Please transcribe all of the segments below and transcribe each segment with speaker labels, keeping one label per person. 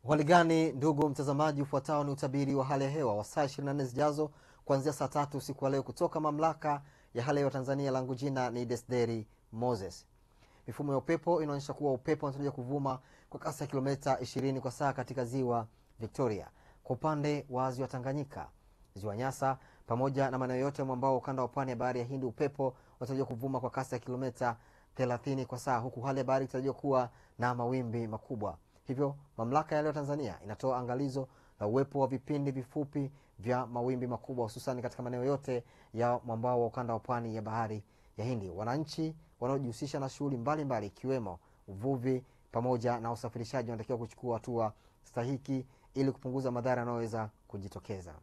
Speaker 1: Waligani ndugu mtazamaji, ufuatao ni utabiri wa hali ya hewa wa saa 24 zijazo kuanzia saa 3 usiku wa leo kutoka mamlaka ya hali ya hewa Tanzania. Langu jina ni Desderi Moses. Mifumo ya upepo inaonyesha kuwa upepo unatarajiwa kuvuma kwa kasi ya kilomita 20 kwa saa katika ziwa Victoria. Kwa upande wa ziwa Tanganyika, ziwa Nyasa pamoja na maeneo yote mwambao ukanda wa pwani ya bahari ya Hindi, upepo unatarajiwa kuvuma kwa kasi ya kilomita 30 kwa saa, huku hali ya bahari inatarajiwa kuwa na mawimbi makubwa. Hivyo mamlaka ya leo Tanzania inatoa angalizo la uwepo wa vipindi vifupi vya mawimbi makubwa hususan katika maeneo yote ya mwambao wa ukanda wa pwani ya bahari ya Hindi. Wananchi wanaojihusisha na shughuli mbalimbali ikiwemo uvuvi pamoja na usafirishaji wanatakiwa kuchukua hatua stahiki ili kupunguza madhara yanayoweza kujitokeza.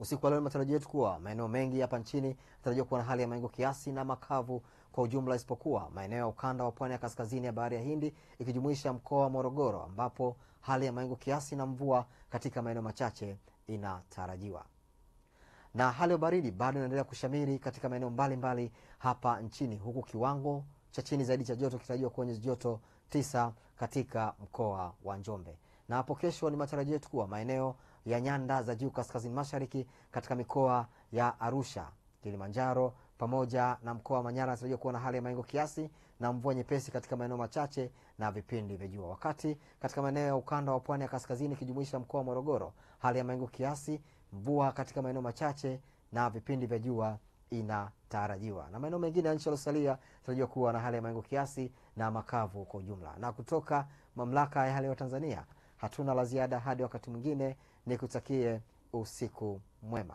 Speaker 1: Usiku wa leo matarajio yetu kuwa maeneo mengi hapa nchini yanatarajiwa kuwa na hali ya mawingu kiasi na makavu kwa ujumla, isipokuwa maeneo ya ukanda wa pwani ya kaskazini ya bahari ya Hindi ikijumuisha mkoa wa Morogoro, ambapo hali ya mawingu kiasi na mvua katika maeneo machache inatarajiwa. Na hali ya baridi bado inaendelea kushamiri katika maeneo mbalimbali hapa nchini, huku kiwango cha chini zaidi cha joto kitarajiwa kuwa nyuzi joto 9 katika mkoa wa Njombe. Na hapo kesho ni matarajio yetu kuwa maeneo ya nyanda za juu kaskazini mashariki katika mikoa ya Arusha, Kilimanjaro pamoja na mkoa wa Manyara inatarajiwa kuwa na hali ya mawingu kiasi na mvua nyepesi katika maeneo machache na vipindi vya jua. Wakati katika maeneo ya ukanda wa pwani ya kaskazini ikijumuisha mkoa wa Morogoro, hali ya mawingu kiasi, mvua katika maeneo machache na vipindi vya jua inatarajiwa. Na maeneo mengine ya nchi yaliyosalia inatarajiwa kuwa na hali ya mawingu kiasi na makavu kwa ujumla. Na kutoka mamlaka ya hali ya Tanzania hatuna la ziada hadi wakati mwingine, nikutakie usiku mwema.